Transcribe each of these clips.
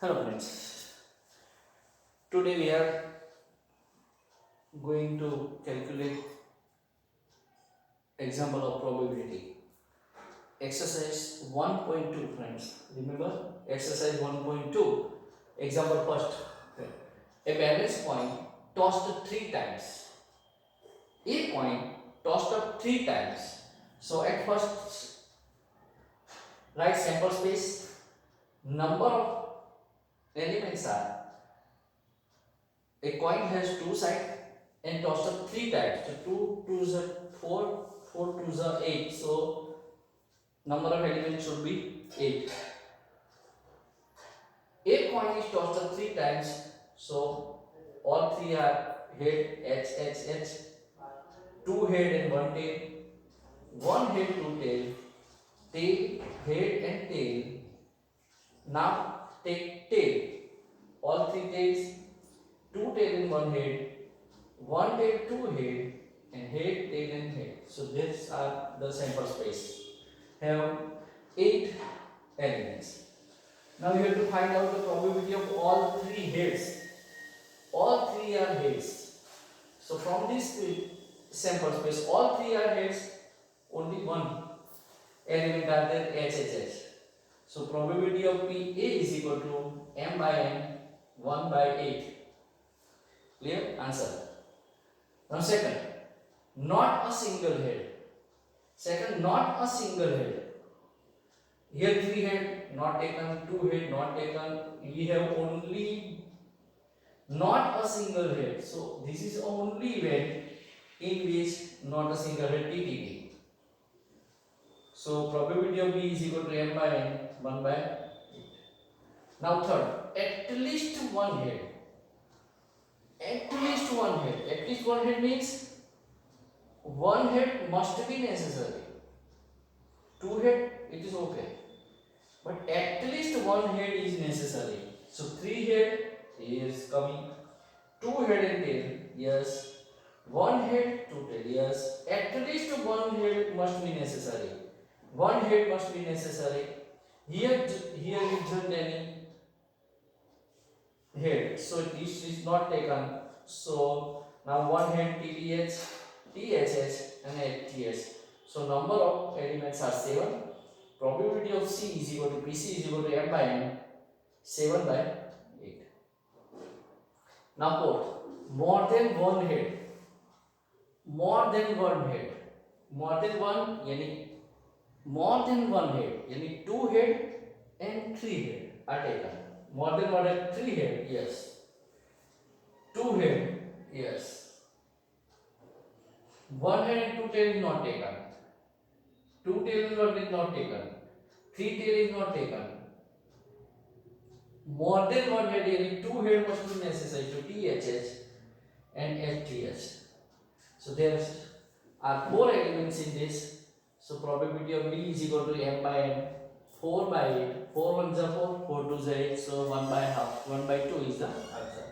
Hello friends, today we are going to calculate example of probability. Exercise 1.2 friends, remember exercise 1.2, example first. A balance coin tossed 3 times. A coin tossed up 3 times. So at first write sample space, number of elements are, a coin has two sides and tossed up 3 times. So 2 2s are 4, 4 2s are 8. So number of elements should be 8. A coin is tossed up 3 times. So all three are head, H, H, H. Two head and one tail. One head, two tail. Tail, head and tail. Now take tail. All three tails. Two tail and one head. One tail, two head, and head, tail, and head. So these are the sample space. Have 8 elements. Now you have to find out the probability of all three heads. All three are heads. So from this sample space, all three are heads. Only one element are there, HHH. So probability of PA is equal to M by N 1 by 8. Clear? Answer. Now second, not a single head. Second, not a single head. Here three head not taken, two head not taken. We have only not a single head. So this is only event in which not a single head TTT. So probability of B is equal to M by N 1 by 8. Now third, at least one head. At least one head. At least one head means one head must be necessary. Two head it is okay, but at least one head is necessary. So three head is coming, two head and tail, yes. One head, two tail, yes. At least one head must be necessary. One head must be necessary. Here isn't any head, so this is not taken. So now one head TTH, THH, and HTH. So number of elements are 7. Probability of C is equal to PC is equal to M by N 7 by 8. Now fourth, more than one head. More than one head. More than one yani more than one head yani two head and three head are taken. More than one head, three head, yes. Two head, yes. One head and two tail is not taken. Two tail and one is not taken. Three tail is not taken. More than one head, yani two head must be necessary. So THH and HTH. So there are 4 elements in this. So probability of B is equal to M by N 4 by 8. 4 1s are 4, 4 2s are 8. So 1 by half, 1 by 2 is the answer.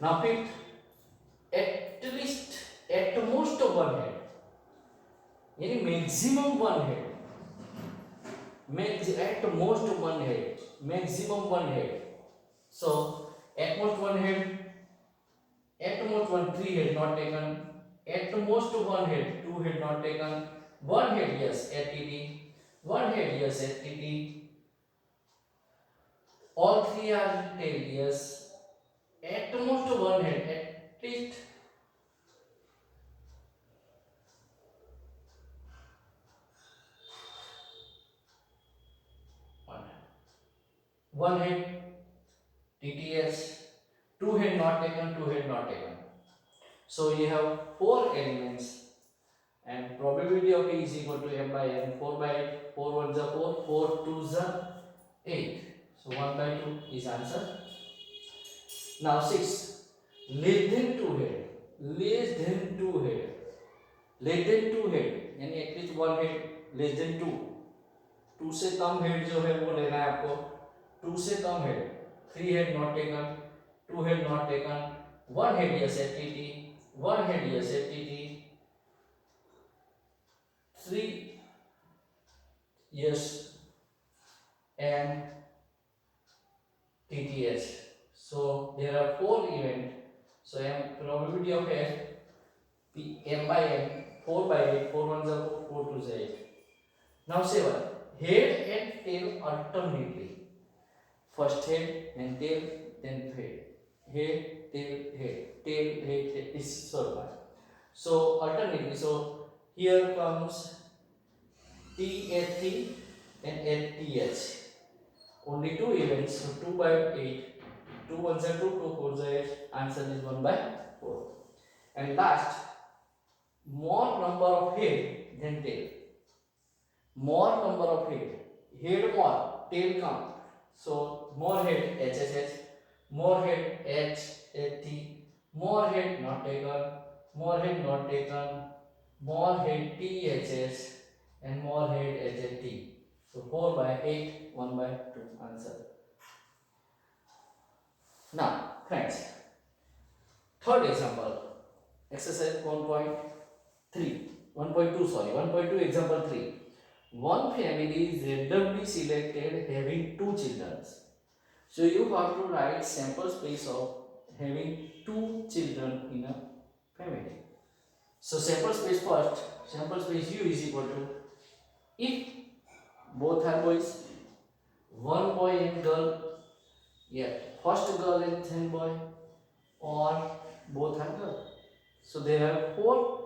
Now fifth, at least, at most one head. Yani maximum one head. At most one head. Maximum one head. So at most one head. At most one, three head not taken. At most one head, two head not taken. One head, yes, at TT. One head, yes, at TT. All three are tail, yes. At most one head, at least one. One head, TTS. Two head not taken, two head not taken. So you have 4 elements, and probability of E is equal to M by N 4 by 8. 4 1s are 4, 4 2s are 8. So 1 by 2 is answer. Now 6, less than 2 head. Less than 2 head. Less than 2 head यानी at least one head less than 2. 2 से कम head जो है वो लेना है आपको. 2 से कम head. 3 head not taken. 2 head not taken. 1 head yes FTT. 1 head yes FTT. 3 yes and TTH. So there are 4 events. So M probability of F P M by N 4 by 8, 4 1s are 4, 4 2s are 8. Now 7. Head and tail alternately. First head and tail, then head. Head, tail, head. This is short part. So alternately. So here comes THT and LTH. Only 2 events. So 2 by 8. 2 1s are 2, 2 4s are 8. Answer is 1 by 4. And last, more number of head than tail. More number of head more, tail count. So more head HHH, more head HHT, more head not taken, more head not taken, more head THS, and more head HHT. So 4 by 8, 1 by 2 answer. Now friends, third example, exercise 1.3, 1.2 sorry, 1.2 example 3. One family is randomly selected having 2 children. So you have to write sample space of having 2 children in a family. So sample space first, sample space U is equal to, if both are boys, one boy and girl, yeah, first girl and then boy, or both are girl. So there are 4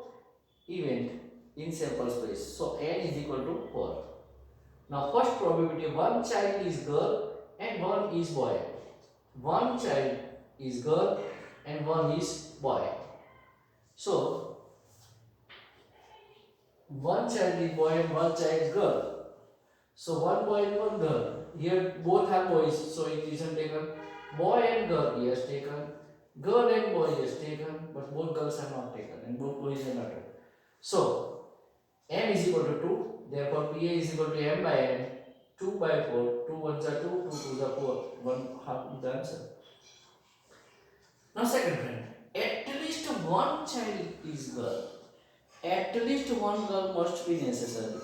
events in sample space. So n is equal to 4. Now first probability, one child is girl and one is boy. One child is girl and one is boy. So one child is boy and one child is girl. So one boy and one girl. Here both are boys, so it isn't taken. Boy and girl, yes taken. Girl and boy, yes taken. But both girls are not taken and both boys are not taken. So m is equal to 2. Therefore PA is equal to m by n. 2 by 4. 2 1s are 2, 2 2s are 4. 1 half is the answer. Now second friend. At least one child is girl. At least one girl must be necessary.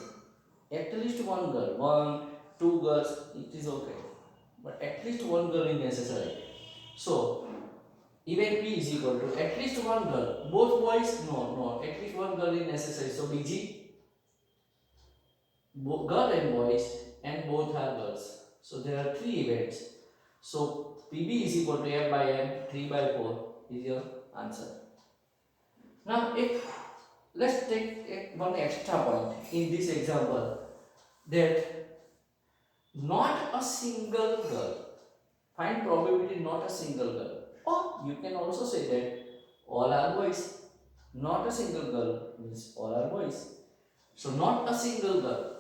At least one girl. 1, 2 girls, it is okay. But at least one girl is necessary. So even P is equal to at least one girl. Both boys? No. At least one girl is necessary. So BG, girl and boys, and both are girls. So there are 3 events. So PB is equal to M by N, 3 by 4 is your answer. Now if let's take one extra point in this example, that not a single girl. Find probability not a single girl. Or you can also say that all are boys. Not a single girl means all are boys. So not a single girl.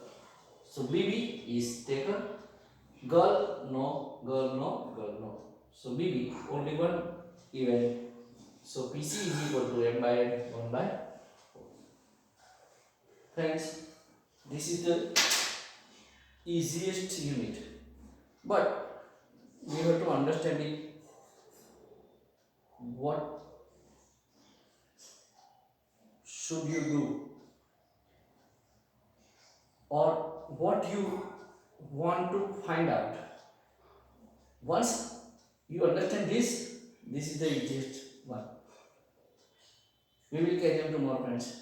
So BB is taken. Girl no, girl no, girl no. So BB only one event. So PC is equal to M by N 1 by 4. Friends, this is the easiest unit. But we have to understand it. What should you do? Or what you want to find out. Once you understand this is the easiest one. We will carry on tomorrow, friends.